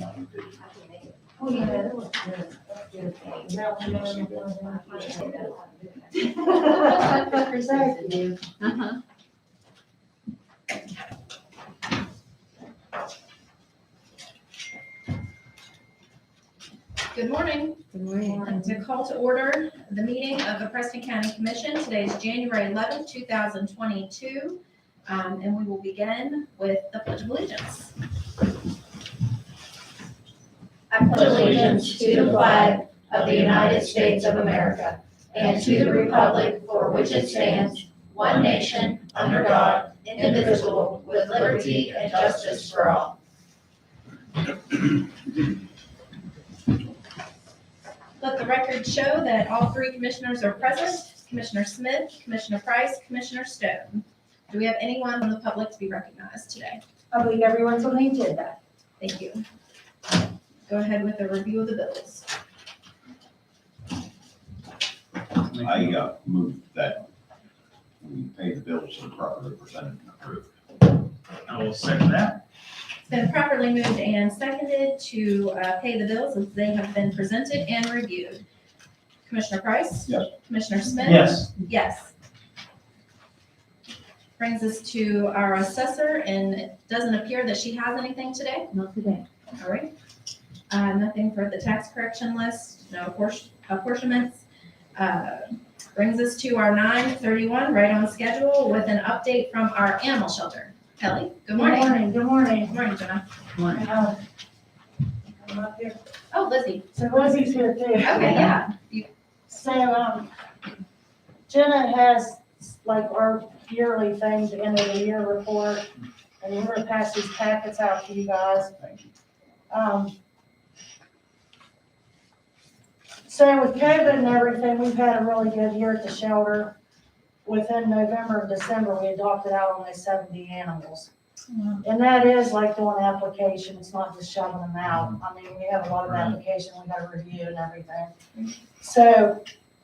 Oh, yeah, that was good. Thank you. Good morning. Good morning. I'd like to call to order the meeting of the Preston County Commission. Today is January 11th, 2022, and we will begin with the Pledge of Allegiance. I pledge allegiance to the flag of the United States of America and to the republic for which it stands, one nation, under God, indivisible, with liberty and justice for all. Let the record show that all three commissioners are present: Commissioner Smith, Commissioner Price, Commissioner Stone. Do we have anyone from the public to be recognized today? I believe everyone's on the agenda. Thank you. Go ahead with a review of the bills. I move that we pay the bills that are properly presented and approved. I will second that. It's been properly moved and seconded to pay the bills as they have been presented and reviewed. Commissioner Price? Yes. Commissioner Smith? Yes. Yes. Brings us to our assessor, and it doesn't appear that she has anything today. Not today. All right. Nothing for the tax correction list, no apportionments. Brings us to our 9:31, right on schedule, with an update from our animal shelter. Kelly, good morning. Good morning. Good morning, Jenna. I'm up here. Oh, Lizzie. So Lizzie's here too. Okay, yeah. So, Jenna has like our yearly things, the end of the year report, and we're gonna pass these packets out to you guys. Thank you. So with COVID and everything, we've had a really good year at the shelter. Within November and December, we adopted out almost 70 animals. And that is like doing an application, it's not just shoving them out. I mean, we have a lot of applications we gotta review and everything. So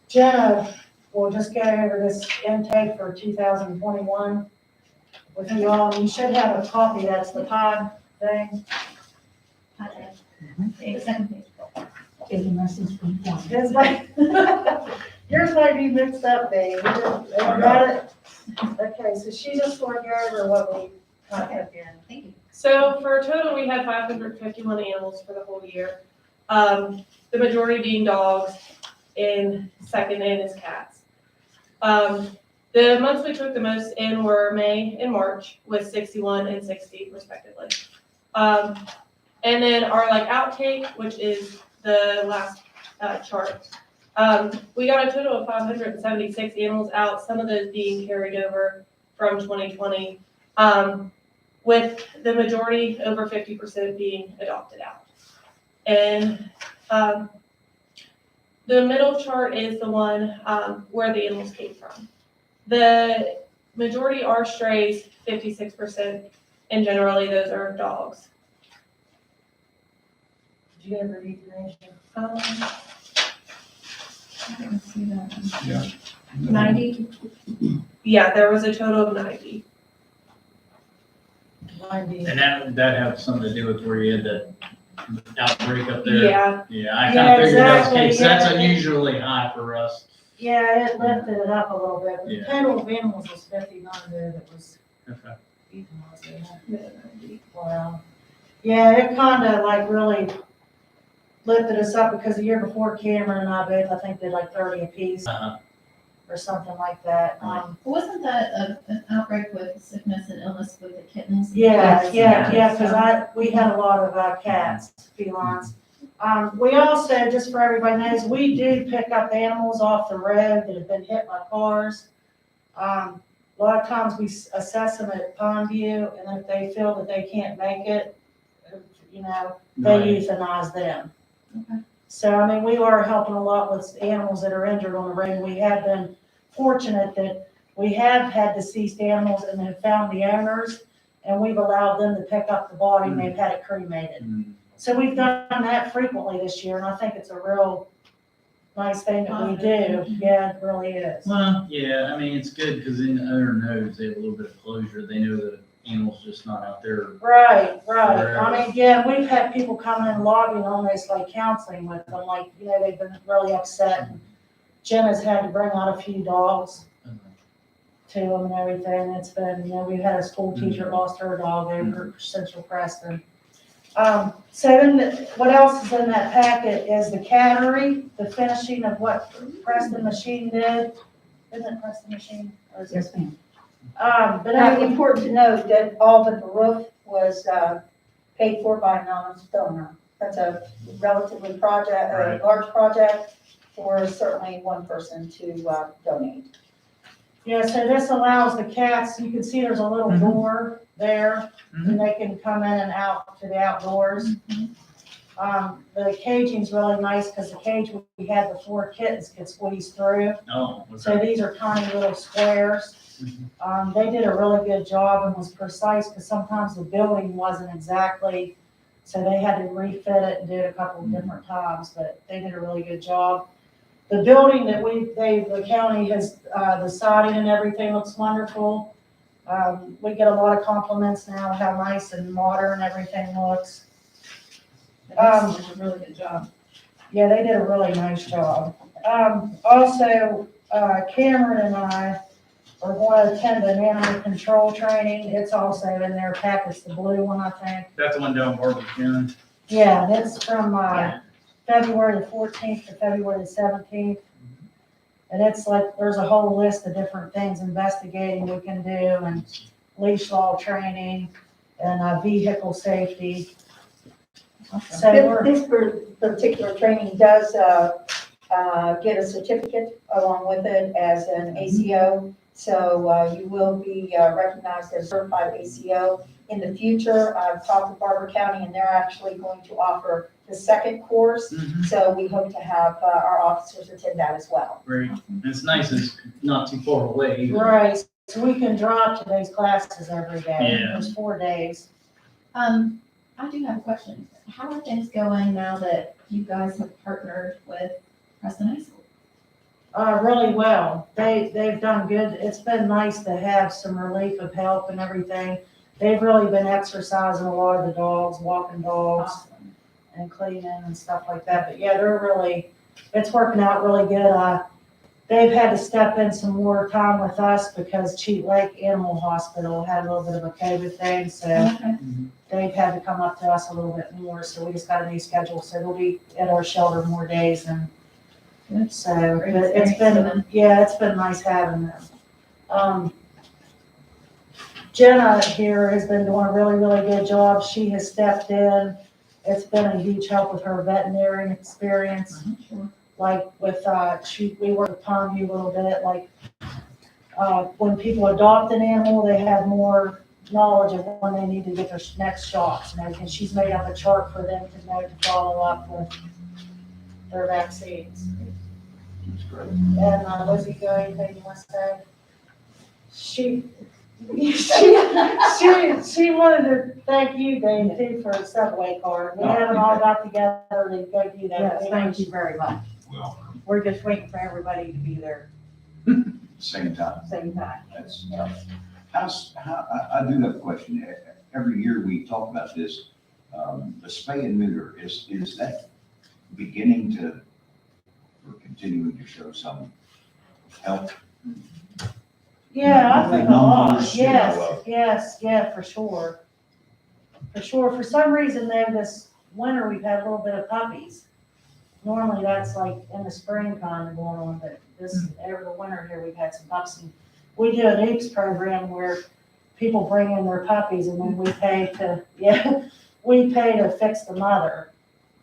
Jenna will just go over this intake for 2021 with you all. And you should have a copy, that's the pod thing. It's like, yours might be mixed up, babe. Got it? Okay, so she just want to go over what we got again. Thank you. So for a total, we had 551 animals for the whole year. The majority being dogs, and second in is cats. The months we took the most in were May and March, with 61 and 60 respectively. And then our outtake, which is the last chart. We got a total of 576 animals out, some of those being carried over from 2020, with the majority, over 50%, being adopted out. And the middle chart is the one where the animals came from. The majority are strays, 56%, and generally those are dogs. Did you ever read the nation? I didn't see that one. Yeah. 90? Yeah, there was a total of 90. 90. And that had something to do with where you had that outbreak up there. Yeah, Yeah, I Yeah, kind of figured that was the exactly, case. That's yeah. unusually high for us. Yeah, it lifted it up a little bit, but the Yeah. total of animals was 59 there that was Okay. euthanized. Wow. Yeah, it kind of really lifted us up because the year before Cameron and I both, I think, did 30 apiece or something like that. Wasn't that an outbreak with sickness and illness with the kittens? Yeah, because we had a lot of cats, felines. We also, just for everybody knows, we do pick up animals off the road that have been hit by cars. A lot of times we assess them at Pondview, and if they feel that they can't make it, they euthanize them. Okay. So, I mean, we are helping a lot with animals that are injured on the road. We have been fortunate that we have had deceased animals and have found the owners, and we've allowed them to pick up the body and they've had it cremated. So we've done that frequently this year, and I think it's a real nice thing that we do. Yeah, it really is. Well, yeah, I mean, it's good because then the owner knows they have a little bit of closure. They know that animals just not out there. Right. I mean, again, we've had people come in lobbying almost like counseling with them, like, they've been really upset. Jenna's had to bring out a few dogs to them and everything. It's been, we've had a school teacher lost her dog over Central Preston. So then what else is in that packet is the cattery, the finishing of what Preston Machine did. Isn't it Preston Machine? Or is it? Yes, ma'am. But Now, important to note that all but the roof was paid for by an anonymous donor. That's a relatively Right. large project for certainly one person to donate. yeah, so this allows the cats, you can see there's a little door there, and they can come in and out to the outdoors. The caging's really nice, because the cage we had before, kittens could squeeze through. Oh, So these are tiny little squares. They did a really good job and was precise, because sometimes the building wasn't exactly, so they had to refit it and do it a couple of different times, but they did a really good job. The building that the county has, the siding and everything looks wonderful. We get a lot of compliments now how nice and modern everything looks. They did a really good job. Yeah, they did a really nice job. Also, Cameron and I are going to attend an animal control training. It's also in their package, the blue one, I think. That's the one down Barbara County. Yeah, and it's from Yeah. February the 14th to February the 17th. And it's like, there's a whole list of different things, investigating we can do, and leash law training, and vehicle safety. So This particular training does get a certificate along with it as an ACO. So you will be recognized as certified ACO. In the future, I've talked to Barber County, and they're actually going to offer the second course. So we hope to have our officers attend that as well. Great. And it's nice, it's not too far away either. Right, so we can drive to those classes every day. Yeah. There's 4 days. I do have a question. How are things going now that you guys have partnered with Preston High School? Really well. They've done good. It's been nice to have some relief of help and everything. They've really been exercising a lot of the dogs, walking dogs Awesome. and cleaning and stuff like that. But yeah, it's working out really good. They've had to step in some more time with us because Cheat Lake Animal Hospital had a little bit of a COVID thing, so Okay. they've had to come up to us a little bit more. So we just got a new schedule, so they'll be at our shelter more days, and Good. so Great but it's experience for them. it's been nice having them. Jenna here has been doing a really, really good job. She has stepped in. It's been a huge help with her veterinarian experience. Sure. Like with, we work with Pondview a little bit, like, when people adopt an animal, they have more knowledge of when they need to get their next shots and everything. She's made up a chart for them to know to follow up with their vaccines. That's great. And, Lizzie, go, anything you want to say? She wanted to thank you, Dave, too, for a subway card. We haven't all got together to go do that. Yes, thank you very much. Well, We're just waiting for everybody to be there same time. at the same time. That's tough. I do have a question. Every year we talk about this, the spay and neuter, is that beginning to, or continuing to show some help? Yeah, I think a lot. Numbers, you know, Yes, for sure. For sure. For some reason, though, this winter, we've had a little bit of puppies. Normally, that's like in the spring kind of going on, but over the winter here, we've had some puppies. And we do an Apes Program where people bring in their puppies, and then we pay to fix the mother.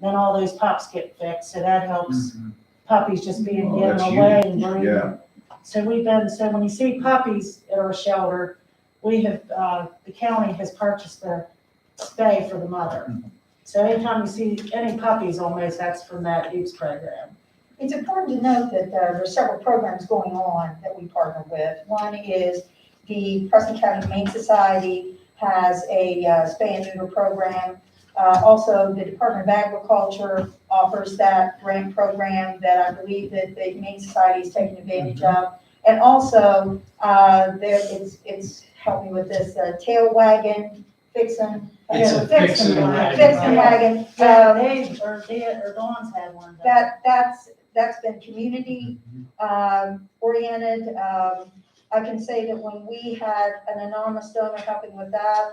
Then all those pups get fixed, so that helps puppies just being Oh, given that's away huge. and breeding. Yeah. So when you see puppies at our shelter, we have, the county has purchased a spay for the mother. So anytime you see any puppies almost, that's from that Apes Program. It's important to note that there's several programs going on that we partner with. One is the Preston County Humane Society has a spay and neuter program. Also, the Department of Agriculture offers that grant program that I believe that the Humane Society is taking advantage of. And also, it's help me with this, tail wagon, fixin'. It's a Fixin' wagon. Fixin' wagon, Yeah, Dave, or Dawn's had one. that's been community, oriented. I can say that when we had an anonymous donor helping with that,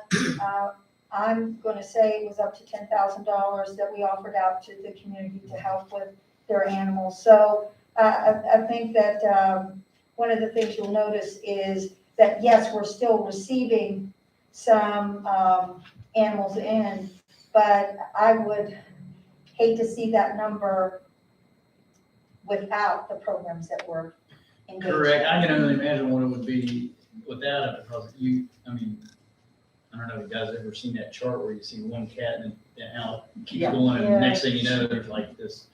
I'm gonna say it was up to $10,000 that we offered out to the community to help with their animals. So, I think that, one of the things you'll notice is that, yes, we're still receiving some, animals in, but I would hate to see that number without the programs that we're engaged in. Correct, I can only imagine what it would be without it, because I mean, I don't know if you guys ever seen that chart where you see one cat and how it keeps Yeah. going, and Yeah. next thing you know, there's like this,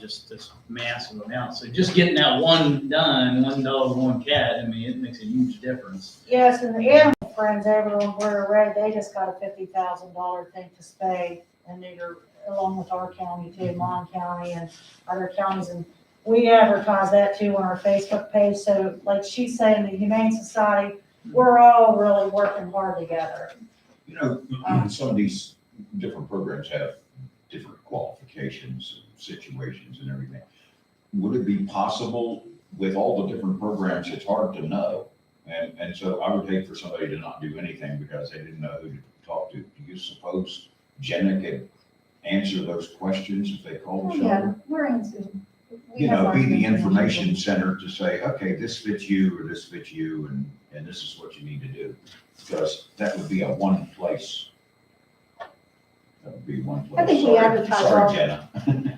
just this massive amount. So just getting that one done, one dog, one cat, I mean, it makes a huge difference. Yes, and the animal friends over on Border Road, they just got a $50,000 thing to spay, and they're along with our county too, Mon County and other counties, and we advertise that too on our Facebook page. So like she's saying, the Humane Society, we're all really working hard together. You know, some of these different programs have different qualifications, situations and everything. Would it be possible with all the different programs, it's hard to know? And so I would hate for somebody to not do anything because they didn't know who to talk to. Do you suppose Jenna could answer those questions if they called the Oh, yeah, shelter? we're answering. We You have know, lots be of the information center to say, okay, this fits you or this fits you and this is what you need to do. Because that would be a one place. That would be one place. I think we advertise all- Sorry, Jenna.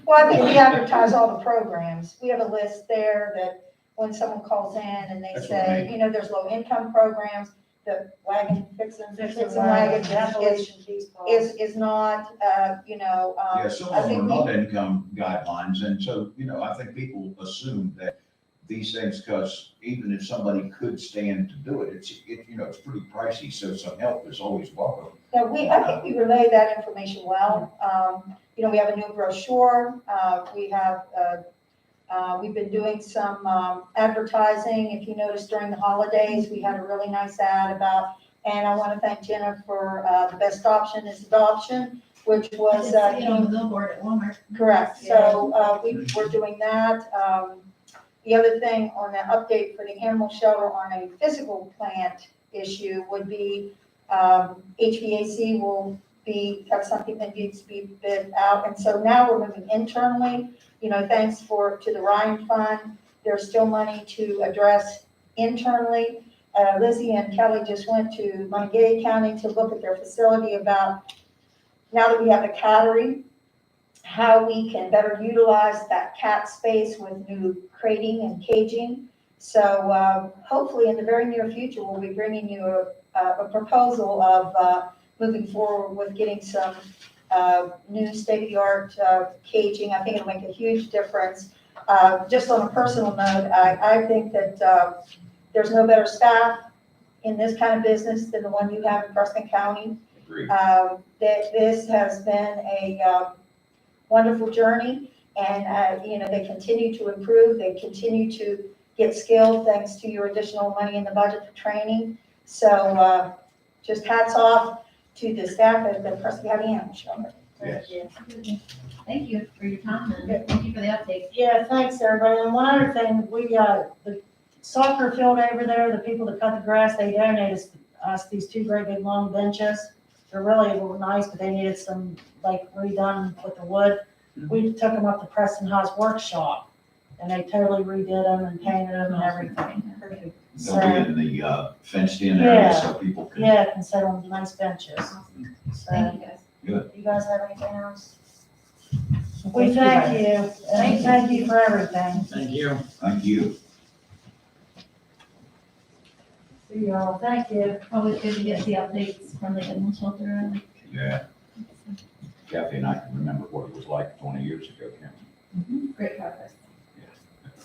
Well, I think we advertise all the programs. We have a list there that when someone calls in and they That's what I say, mean. you know, there's low income programs, the wagon, fixin' wagon Appalachian Peace Paws. is not, Yeah, some I of them think are we- not income guidelines, and so, I think people assume that these things, because even if somebody could stand to do it, it's pretty pricey, so some help is always welcome. Yeah, I think we relay that information well. We have a new brochure, we've been doing some, advertising. If you notice during the holidays, we had a really nice ad about, and I want to thank Jenna for, the best option is adoption, which was, on the billboard at Walmart. correct. So, we're doing that. The other thing on the update for the animal shelter on a physical plant issue would be, HVAC will that's something that needs to be bid out. And so now we're moving internally, thanks to the Ryan Fund. There's still money to address internally. Lizzie and Kelly just went to Montague County to look at their facility about, now that we have the cattery, how we can better utilize that cat space with new crating and caging. So hopefully in the very near future, we'll be bringing you a proposal of moving forward with getting some new state-of-the-art caging. I think it'll make a huge difference. Just on a personal note, I think that there's no better staff in this kind of business than the one you have in Preston County. Agreed. That this has been a wonderful journey, and they continue to improve. They continue to get skilled thanks to your additional money in the budget for training. So just hats off to the staff at the Preston County Animal Shelter. Yes. Thank you for your time and thank you for the update. Yeah, thanks, everybody. And one other thing, the soccer field over there, the people that cut the grass, they donated us these two great big long benches. They're really nice, but they needed some, redone with the wood. We took them up to Preston High's workshop, and they totally redid them and painted them and everything. They'll be in the fenced in area so people can. Yeah, consider them nice benches. So, Thank you guys. you guys have anything else? We thank you, and thank you for everything. Thank you. Thank you. See you all, thank you. Always good to get the updates from the animal shelter. Yeah. Kathy and I can remember what it was like 20 years ago, can't we? Great progress.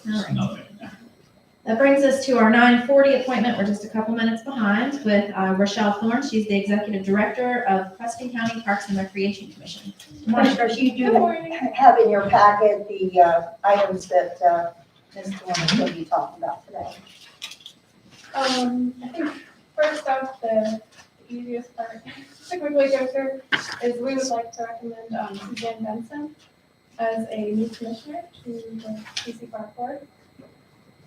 It's All right. nothing. That brings us to our 9:40 appointment. We're just a couple minutes behind with Rochelle Thorne. She's the Executive Director of Preston County Parks and Recreation Commission. Commissioners, you do have in your packet the items that Ms. Thorne is going to be talking about today. I think first off, the easiest part to quickly go through is we would like to recommend Suzanne Benson as a new commissioner to the PC Park Board.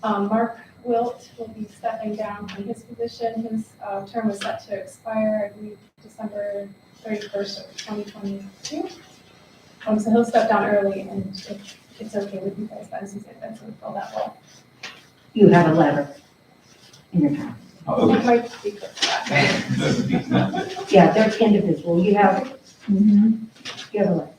Mark Wilt will be stepping down from his position. His term was set to expire, I believe, December 31st of 2022. So he'll step down early, and if it's okay with you guys, then Suzanne Benson will fill that role. You have a letter in your packet. Oh, It okay. might be quick for that. That would be- Yeah, they're individual. You have, you have a letter.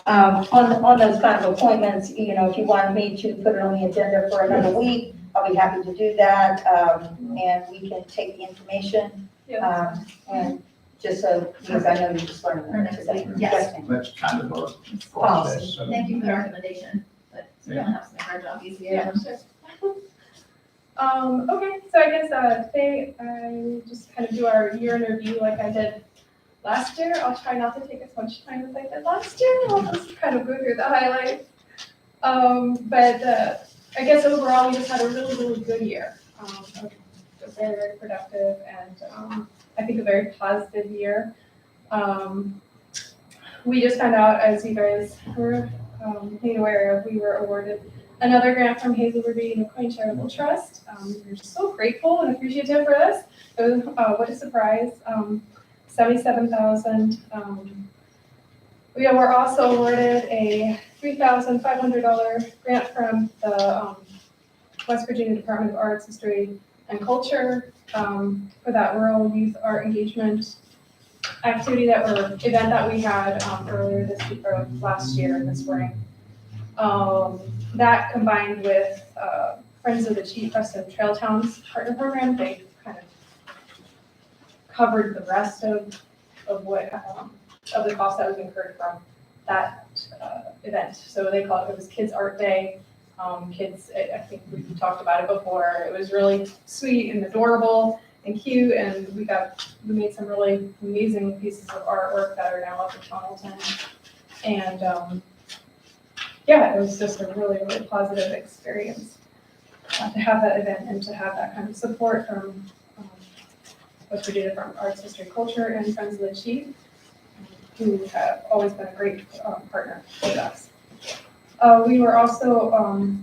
On those kind of appointments, if you wanted me to put it on the agenda for another week, I'll be happy to do that, and we can take the information, Yeah. and just so, because I know you just learned For that next today. week, yes. ma'am. That's kind of our Policy. process. So. Thank you for the recommendation, but it's gonna have to make our job easier. Yeah, sure. Okay, so I guess today I just kind of do our year in review like I did last year. I'll try not to take as much time as I did last year. I'll just kind of go through the highlights. But I guess overall we just had a really, really good year. A very, very productive and I think a very positive year. We just found out, as you guys were made aware of, we were awarded another grant from Hazel Ruby and McQueen Charitable Trust. We're so grateful and appreciative for this. It was, what a surprise. $77,000. We were also awarded a $3,500 grant from the West Virginia Department of Arts, History, and Culture for that rural youth art engagement activity event that we had earlier this week or last year in the spring. That combined with Friends of the Chief Preston Trail Towns Partner Program, they kind of covered the rest of what of the cost that was incurred from that event. So they call it was Kids Art Day. Kids, I think we talked about it before. It was really sweet and adorable and cute, and we made some really amazing pieces of artwork that are now up in Tunnelton. And yeah, it was just a really, really positive experience to have that event and to have that kind of support from West Virginia Department of Arts, History, Culture, and Friends of the Chief, who have always been a great partner with us. We were also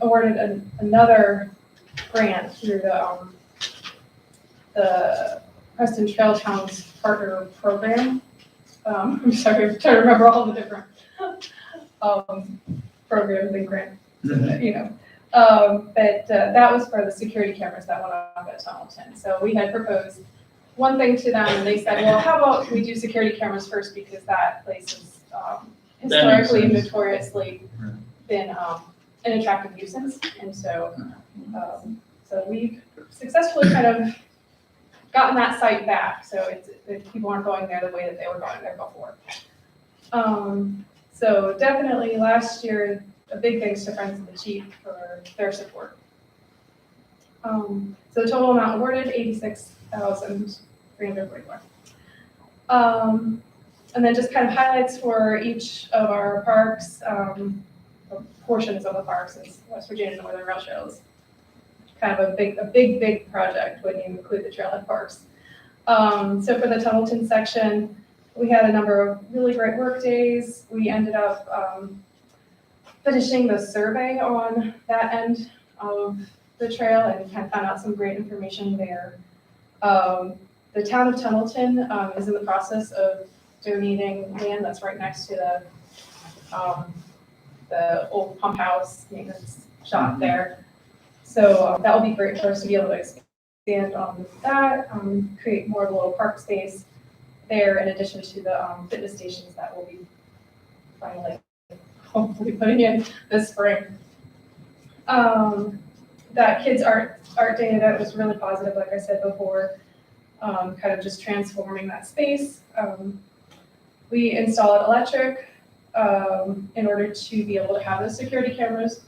awarded another grant through the Preston Trail Towns Partner Program. I'm sorry, I'm trying to remember all the different programs and grants, but that was for the security cameras that went up at Tunnelton. So we had proposed one thing to them, and they said, well, how about we do security cameras first, because that place is historically and notoriously been an attractive nuisance. And so, so we've successfully kind of gotten that site back. So people aren't going there the way that they were going there before. So definitely last year, a big thanks to Friends of the Chief for their support. So the total amount awarded, $86,344. And then just kind of highlights for each of our parks, portions of the parks in West Virginia and Northern Rail Trails. Kind of a big project when you include the Trailhead parks. So for the Tunnelton section, we had a number of really great work days. We ended up finishing the survey on that end of the trail and kind of found out some great information there. The town of Tunnelton is in the process of donating land that's right next to the old pump house maintenance shop there. So that will be great for us to be able to expand on that, create more of a little park space there, in addition to the fitness stations that we'll be finally hopefully putting in this spring. That kids art day event was really positive, like I said before, kind of just transforming that space. We installed electric in order to be able to have those security cameras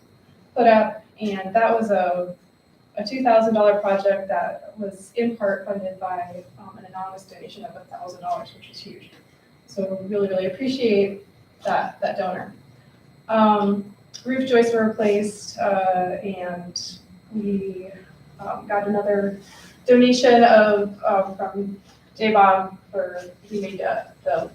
put up, and that was a $2,000 project that was in part funded by an anonymous donation of $1,000, which is huge. So we really, really appreciate that donor. Roof joists were replaced, and We got another donation from J-Bob he made those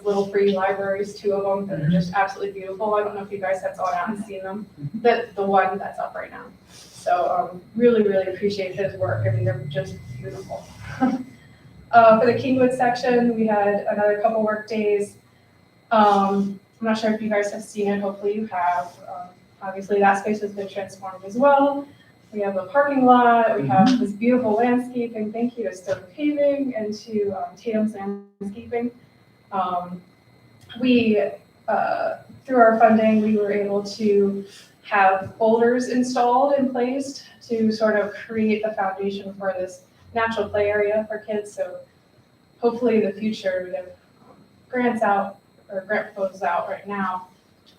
little free libraries, 2 of them, that are just absolutely beautiful. I don't know if you guys have gone out and seen them, the one that's up right now. So really, really appreciate his work. I mean, they're just beautiful. For the Kingwood section, we had another couple work days. I'm not sure if you guys have seen it, hopefully you have. Obviously that space has been transformed as well. We have a parking lot, we have this beautiful landscaping. Thank you to Stone Paving and to Tatum's Landscaping. Through our funding, we were able to have boulders installed and placed to sort of create the foundation for this natural play area for kids. So hopefully in the future, we have grants out or grant proposals out right now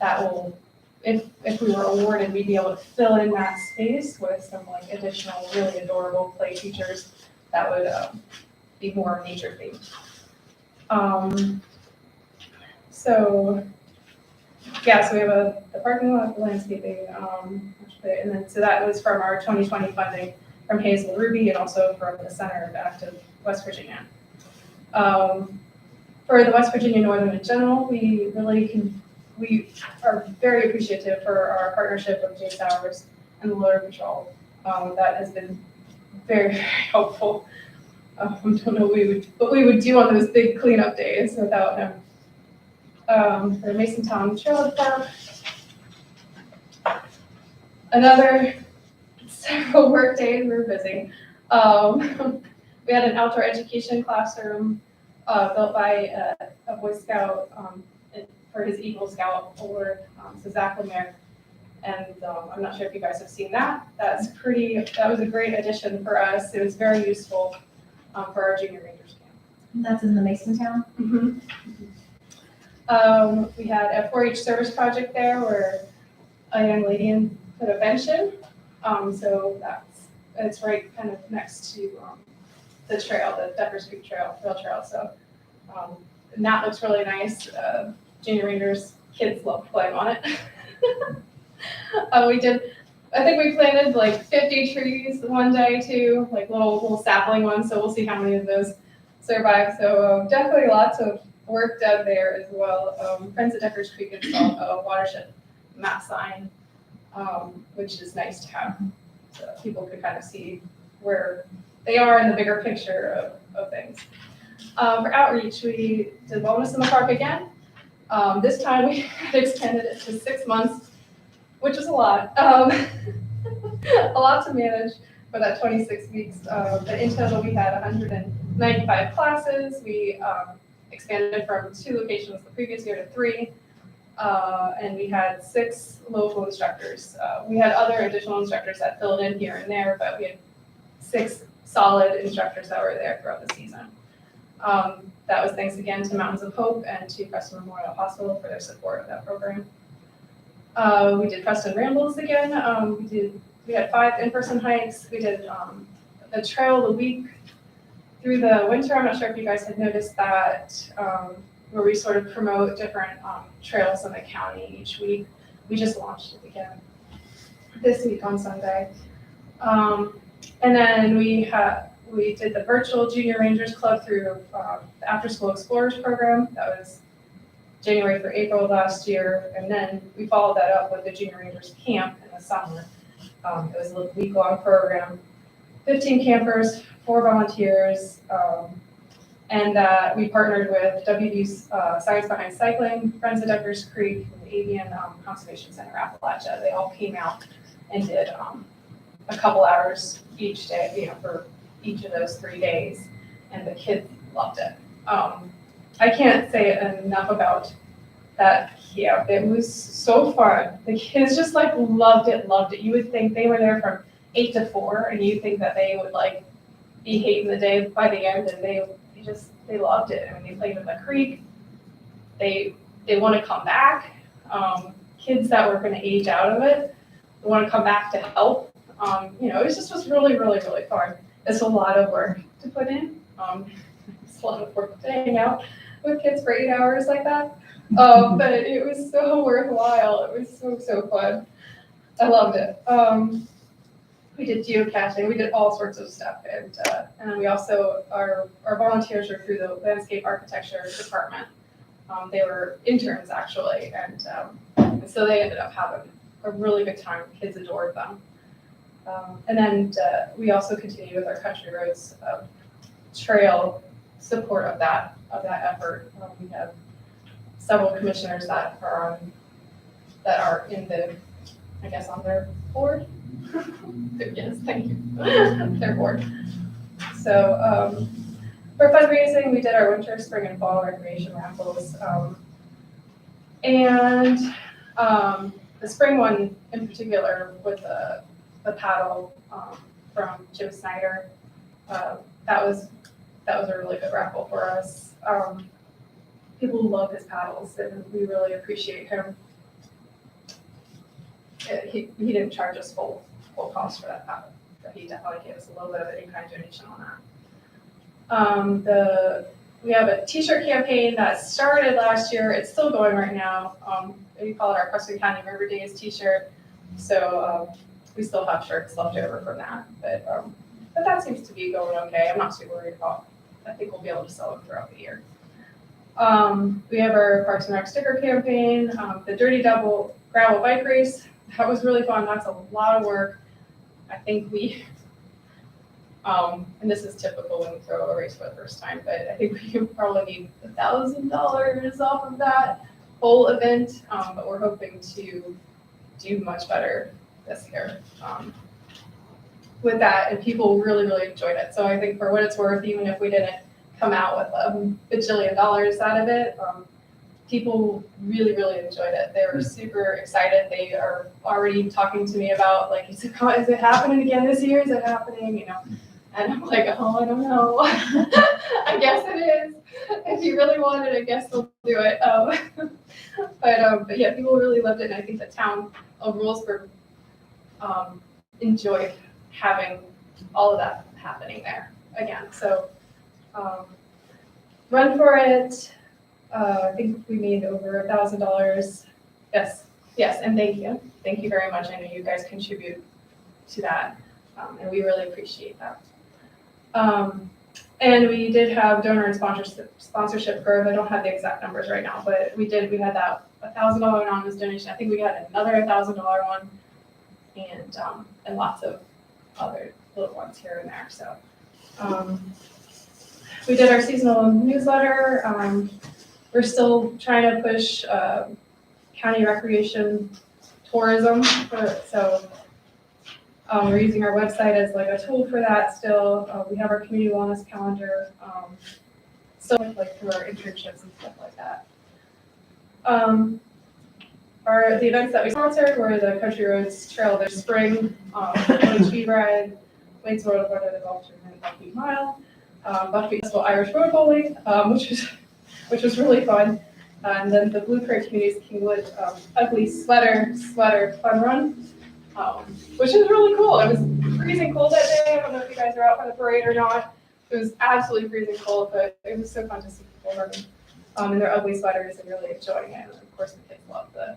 that will, if we were awarded, we'd be able to fill in that space with some like additional really adorable play features that would be more nature themed. So we have the parking lot, the landscaping, and then so that was from our 2020 funding from Hazel Ruby and also from the Center of Active West Virginia. For the West Virginia Northern in general, we are very appreciative for our partnership with Jay Sowers and the Border Patrol. That has been very, very helpful. I don't know what we would do on those big cleanup days without him. For Masontown Trailhead Park, another several work days, we were busy. We had an outdoor education classroom built by a Boy Scout for his Eagle Scout award, so Zach Lemire. And I'm not sure if you guys have seen that. That was a great addition for us. It was very useful for our Junior Rangers camp. That's in the Masontown? Mm-hmm. We had a 4-H service project there where a young lady put a bench in. So it's right kind of next to the trail, the Deckers Creek Trail, rail trail. So and that looks really nice. Junior Rangers kids love playing on it. I think we planted like 50 trees one day too, like little sapling ones. So we'll see how many of those survive. So definitely lots of work done there as well. Friends at Deckers Creek installed a watershed map sign, which is nice to have, so people could kind of see where they are in the bigger picture of things. For outreach, we did wellness in the park again. This time we extended it to 6 months, which is a lot. A lot to manage for that 26 weeks. But in total, we had 195 classes. We expanded from 2 locations the previous year to 3. And we had 6 local instructors. We had other additional instructors that filled in here and there, but we had 6 solid instructors that were there throughout the season. That was thanks again to Mountains of Hope and to Preston Memorial Hospital for their support of that program. We did Preston Rambles again. We had 5 in-person hikes. We did the Trail of the Week through the winter. I'm not sure if you guys had noticed that, where we sort of promote different trails in the county each week. We just launched it again this week on Sunday. And then we did the virtual Junior Rangers Club through the After School Explorers program. That was January through April of last year. And then we followed that up with the Junior Rangers Camp in the summer. It was a week-long program, 15 campers, 4 volunteers, and we partnered with WV's Science Behind Cycling, Friends of Deckers Creek, and the Avian Conservation Center Appalachia. They all came out and did a couple hours each day, for each of those 3 days, and the kids loved it. I can't say enough about that camp. It was so fun. The kids just loved it. You would think they were there from 8 to 4, and you think that they would be hating the day by the end, and they loved it. I mean, they played in the creek. They want to come back. Kids that were going to age out of it, they want to come back to help. It was really, really, really fun. It's a lot of work to put in. It's a lot of work to hang out with kids for 8 hours like that. But it was so worthwhile. It was so fun. I loved it. we did geocaching, we did all sorts of stuff. And then we also, our volunteers are through the landscape architecture department. They were interns actually, and so they ended up having a really good time. Kids adored them. And then we also continue with our country roads trail support of that effort. We have several commissioners that are in the, I guess, on their board. Yes, thank you. Their board. So for fundraising, we did our winter, spring, and fall recreation raffles. And the spring one in particular with the paddle from Jim Snyder, that was a really good raffle for us. People love his paddles, and we really appreciate him. He didn't charge us full cost for that paddle, but he definitely gave us a little bit of an in-kind donation on that. We have a t-shirt campaign that started last year. It's still going right now. We call it our Preston County River Days t-shirt. So we still have shirts left over from that, but that seems to be going okay. I'm not too worried about. I think we'll be able to sell them throughout the year. We have our Parks and Rec sticker campaign, the Dirty Double gravel bike race. That was really fun. That's a lot of work. I think we, and this is typical when we throw a race for the first time, but I think we could probably need $1,000 off of that whole event. But we're hoping to do much better this year with that, and people really, really enjoyed it. So I think for what it's worth, even if we didn't come out with $1 bajillion out of it, people really, really enjoyed it. They were super excited. They are already talking to me about, like, is it happening again this year? Is it happening? You know, and I'm like, oh, I don't know. I guess it is. If you really want it, I guess we'll do it. But yeah, people really loved it, and I think the town of Rulesburg enjoyed having all of that happening there again. So run for it. I think we made over $1,000. Yes, and thank you very much. I know you guys contribute to that, and we really appreciate that. And we did have donor and sponsorship growth. I don't have the exact numbers right now, but we had that $1,000 anonymous donation. I think we had another $1,000 one, and lots of other little ones here and there. So we did our seasonal newsletter. We're still trying to push county recreation tourism. We're using our website as like a tool for that still. We have our community wellness calendar, still like through our internships and stuff like that. The events that we sponsored were the Country Roads Trail this spring, speed ride, Wade's Road of Water, the Golf Tournament, Buckbeat Mile, Buckbeat Festival Irish Road Bowling, which was really fun. And then the Blueprint Communities Kingwood Ugly Sweater Fun Run, which is really cool. It was freezing cold that day. I don't know if you guys are out for the parade or not. It was absolutely freezing cold, but it was so fun to see people running in their ugly sweaters and really enjoying it. And of course, the kids love the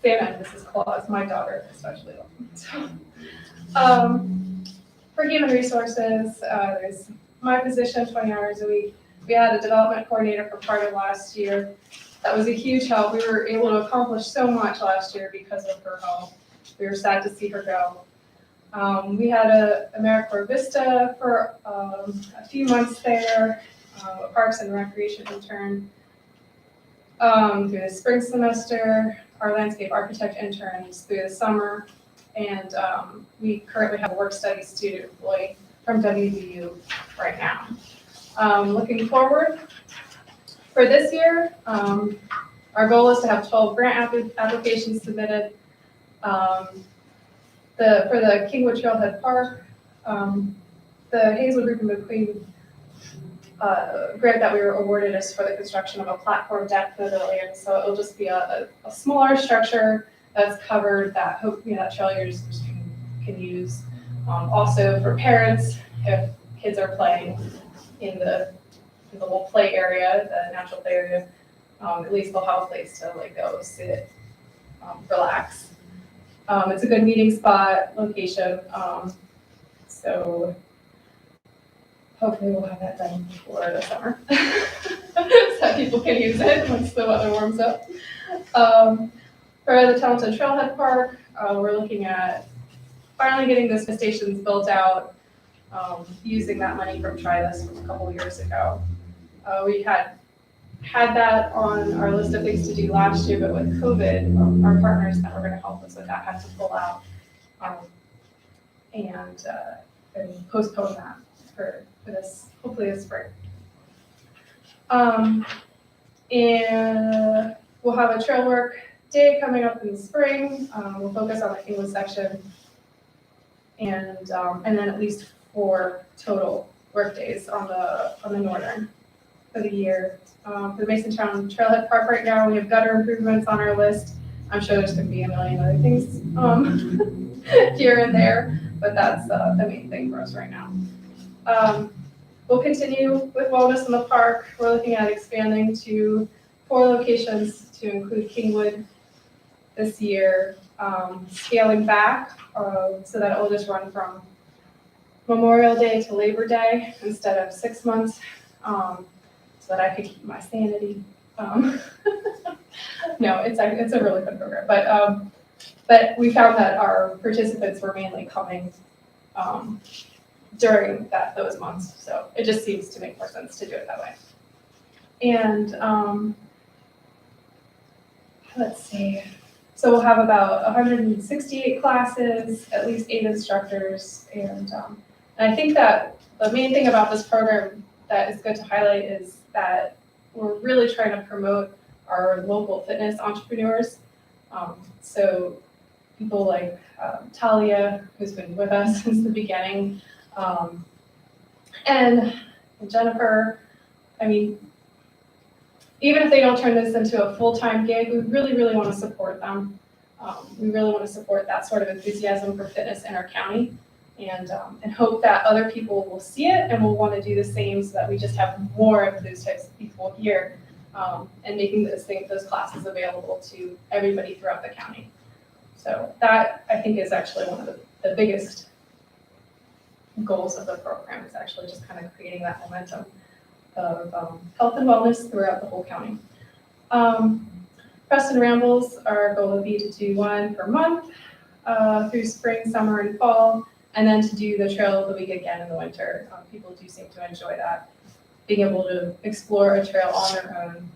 Santa and Mrs. Claus. My daughter especially loves them. So, for human resources, there's my position, 20 hours a week. We had a development coordinator for part of last year. That was a huge help. We were able to accomplish so much last year because of her help. We were sad to see her go. We had a AmeriCorps Vista for a few months there, a Parks and Recreation intern through the spring semester, our landscape architect interns through the summer, and we currently have a work study student employee from WVU right now. Looking forward, for this year, our goal is to have 12 grant applications submitted. For the Kingwood Trailhead Park, the Hazelwood Group and McQueen grant that we were awarded is for the construction of a platform deck pavilion. So it'll just be a smaller structure that's covered that that trail users can use. Also for parents, if kids are playing in the little play area, the natural play area, at least they'll have a place to like go sit, relax. It's a good meeting spot, location, so hopefully we'll have that done before the summer. So that people can use it once the weather warms up. For the Tunnelton Trailhead Park, we're looking at finally getting the stations built out, using that money from Try This from a couple of years ago. We had that on our list of things to do last year, but with COVID, our partners that were going to help us with that had to pull out, and postpone that for this, hopefully this spring. And we'll have a trail work day coming up in the spring. We'll focus on the Kingwood section, and then at least 4 total work days on the northern for the year. For the Masontown Trailhead Park right now, we have gutter improvements on our list. I'm sure there's going to be a million other things here and there, but that's the main thing for us right now. We'll continue with wellness in the park. We're looking at expanding to 4 locations to include Kingwood this year, scaling back so that it will just run from Memorial Day to Labor Day instead of 6 months, so that I could keep my sanity. No, it's a really good program, but we found that our participants were mainly coming during those months, so it just seems to make more sense to do it that way. And let's see, so we'll have about 168 classes, at least 8 instructors, and I think that the main thing about this program that is good to highlight is that we're really trying to promote our local fitness entrepreneurs. So people like Talia, who's been with us since the beginning, and Jennifer. I mean, even if they don't turn this into a full-time gig, we really, really want to support them. We really want to support that sort of enthusiasm for fitness in our county, and hope that other people will see it and will want to do the same, so that we just have more of those types of people here, and making those classes available to everybody throughout the county. So that, I think, is actually one of the biggest goals of the program, is actually just kind of creating that momentum of health and wellness throughout the whole county. Preston Rambles, our goal would be to do 1 per month through spring, summer, and fall, and then to do the trail of the week again in the winter. People do seem to enjoy that, being able to explore a trail on their own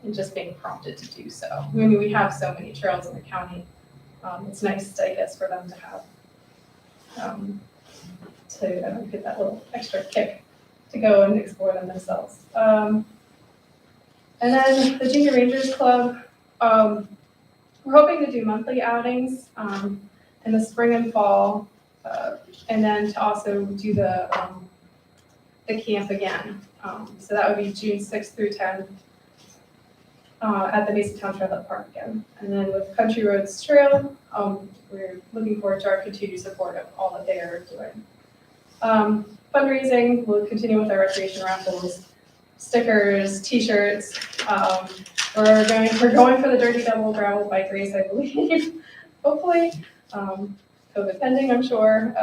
and just being prompted to do so. I mean, we have so many trails in the county. It's nice, I guess, for them to have to get that little extra kick to go and explore them themselves. And then the Junior Rangers Club, we're hoping to do monthly outings in the spring and fall, and then to also do the camp again. So that would be June 6th through 10th at the Masontown Trailhead Park again. And then with Country Roads Trail, we're looking forward to our continued support of all that they are doing. Fundraising, we'll continue with our recreation raffles, stickers, t-shirts. We're going for the Dirty Double gravel bike race, I believe, hopefully. COVID pending, I'm sure,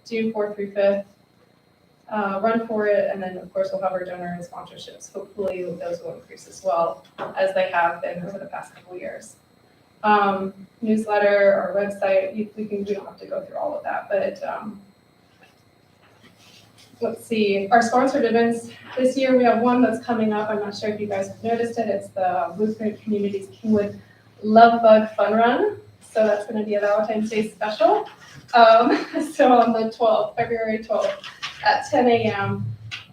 June 4th through 5th. Run for it, and then of course we'll have our donor and sponsorships. Hopefully those will increase as well, as they have been over the past couple of years. Newsletter, our website, we don't have to go through all of that, but let's see, our sponsored events this year, we have one that's coming up. I'm not sure if you guys have noticed it. It's the Blueprint Communities Kingwood Love Bug Fun Run. So that's going to be a Valentine's Day special. So on the 12th, February 12th at 10 a.m.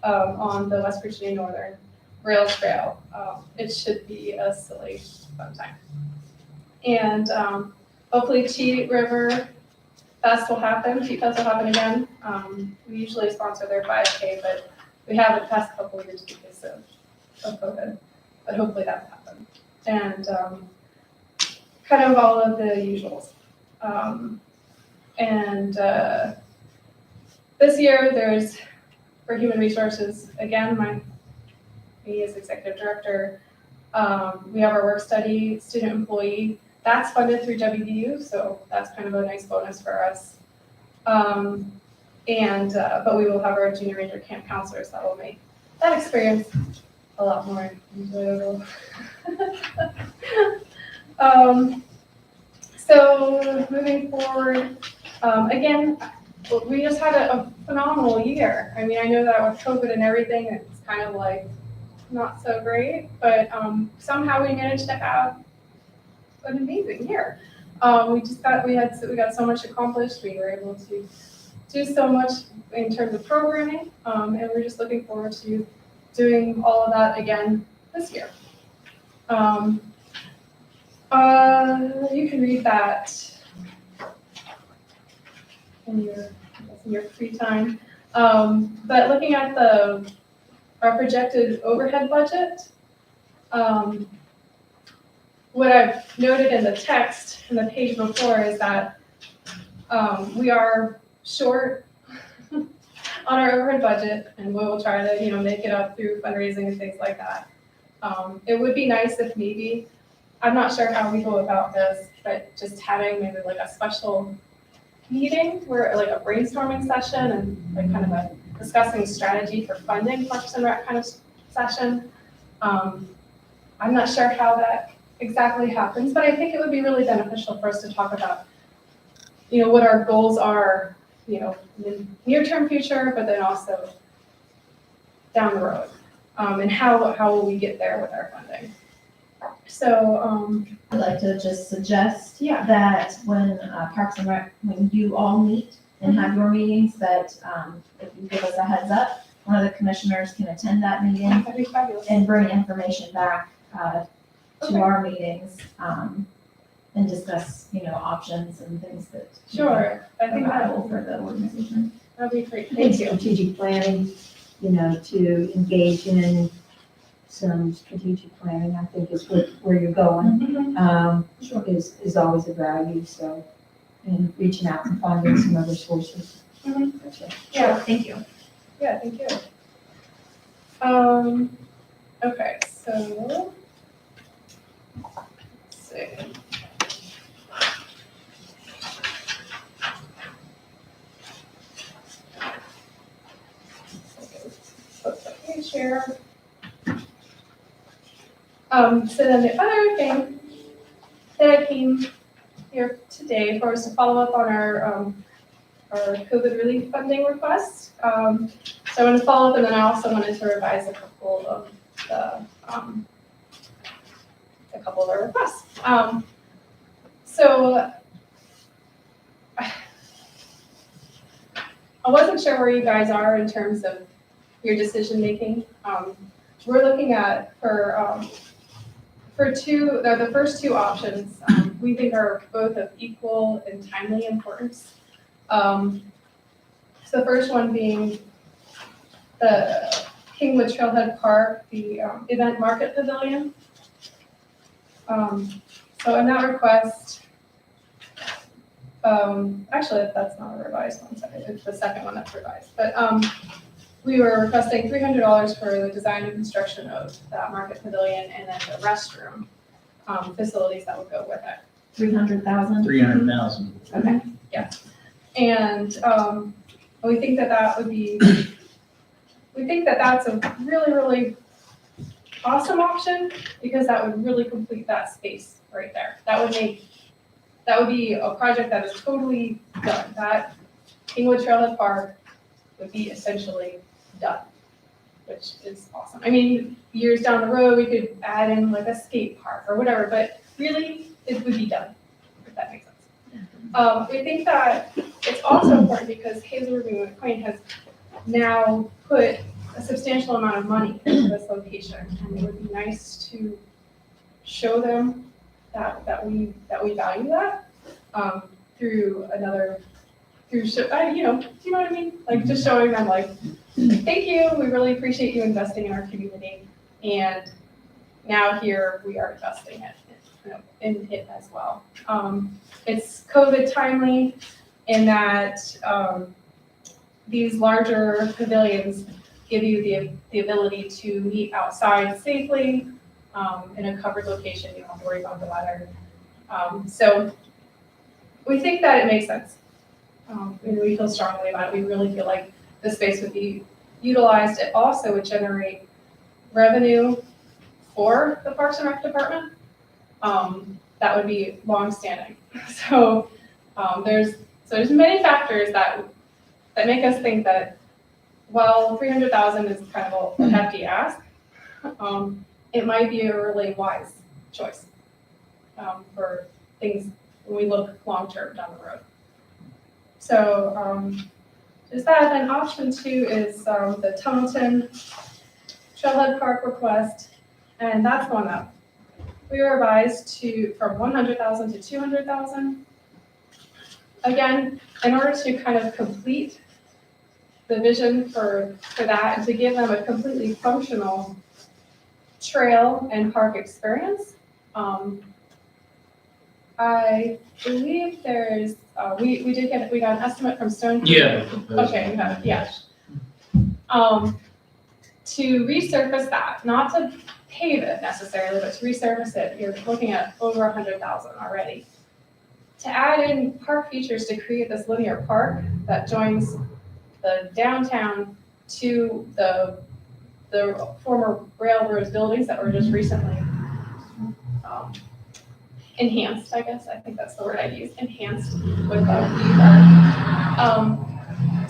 On the West Virginia Northern Rail Trail. It should be a silly fun time. And hopefully Cheat River Fest will happen. Cheat Fest will happen again. We usually sponsor their 5K, but we haven't the past couple of years because of COVID. But hopefully that will happen. And kind of all of the usuals. This year there's, for Human Resources, again, me as Executive Director, we have our work study student employee That's funded through WDU, so that's kind of a nice bonus for us. But we will have our junior ranger camp counselors that will make that experience a lot more enjoyable. So moving forward, again, we just had a phenomenal year. I mean, I know that with COVID and everything, it's kind of like not so great, but somehow we managed to have an amazing year. We got so much accomplished. We were able to do so much in terms of programming, and we're just looking forward to doing all of that again this year. You can read that in your free time. But looking at our projected overhead budget, what I've noted in the text in the page before is that we are short on our overhead budget, and we will try to, make it up through fundraising and things like that. It would be nice if maybe, I'm not sure how we go about this, but just having maybe like a special meeting where like a brainstorming session and like kind of a discussing strategy for funding Parks and Rec kind of session. I'm not sure how that exactly happens, but I think it would be really beneficial for us to talk about, what our goals are, in the near-term future, but then also down the road, and how will we get there with our funding. So, I'd like to just suggest yeah, that when Parks and Rec, when you all meet and have your meetings, that if you give us a heads up, one of the commissioners can attend that meeting that'd be fabulous. and bring information back to Okay. our meetings, and discuss, options and things that Sure, I are think viable for the organization. that'd be great. I think Thank you. strategic planning, to engage in some strategic planning, I think is where you're going, is always a value, so, and reaching out and finding some other sources. Mhm. Gotcha. Yeah, Thank you. yeah, thank you. Okay, so, let's see. Share. So then the other thing that I came here today for was to follow up on our COVID relief funding request. So I want to follow up, and then I also wanted to revise a couple of the requests. So I wasn't sure where you guys are in terms of your decision making. We're looking at the first two options, we think are both of equal and timely importance. So the first one being the Kingwood Trailhead Park, the event market pavilion. So in that request, actually that's not a revised one, sorry, it's the second one that's revised. But we were requesting $300 for the design and construction of that market pavilion and then the restroom facilities that would go with it. 300,000? 300,000. Okay, yeah. And we think that would be, we think that that's a really, really awesome option because that would really complete that space right there. That would be a project that is totally done. That Kingwood Trailhead Park would be essentially done, which is awesome. I mean, years down the road, we could add in like a skate park or whatever, but really, it would be done, if that makes sense. We think that it's also important because Hazelwood McQueen has now put a substantial amount of money into this location, and it would be nice to show them that we value that through do you know what I mean? Like just showing them like, thank you, we really appreciate you investing in our community, and now here we are investing in it as well. It's COVID timely in that these larger pavilions give you the ability to meet outside safely in a covered location. You don't have to worry about the weather. So we think that it makes sense. And we feel strongly about it. We really feel like the space would be utilized. It also would generate revenue for the Parks and Rec Department. That would be longstanding. So there's many factors that make us think that while 300,000 is kind of a hefty ask, it might be a really wise choice for things when we look long-term down the road. So is that, then option 2 is the Tunnelton Trailhead Park request, and that's going up. We were revised from 100,000 to 200,000. Again, in order to kind of complete the vision for that and to give them a completely functional trail and park experience, I believe there's, we got an estimate from Stone Creek. Yeah. Okay, you have it, yeah. To resurface that, not to pave it necessarily, but to resurface it, you're looking at over 100,000 already. To add in park features to create this linear park that joins the downtown to the former railroad buildings that were just recently enhanced, I guess. I think that's the word I'd use, enhanced with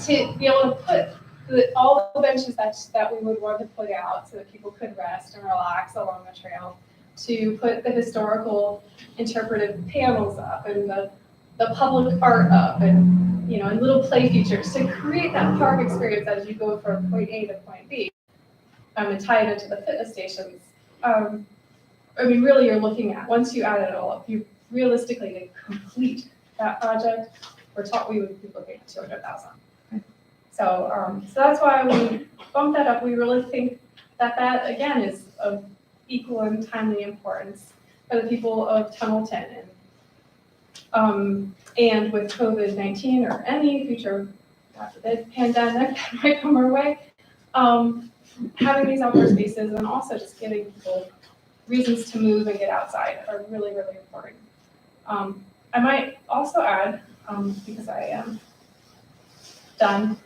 to be able to put all the benches that we would want to put out so that people could rest and relax along the trail, to put the historical interpretive panels up and the public art up, and and little play features to create that park experience as you go from point A to point B, and tie it into the fitness stations. I mean, really, you're looking at, once you add it all up, you realistically to complete that project, we would be looking at 200,000. So that's why we bumped that up. We really think that again is of equal and timely importance for the people of Tunnelton, and with COVID-19 or any future pandemic that might come our way, having these outdoor spaces and also just giving people reasons to move and get outside are really, really important. I might also add, because I am done,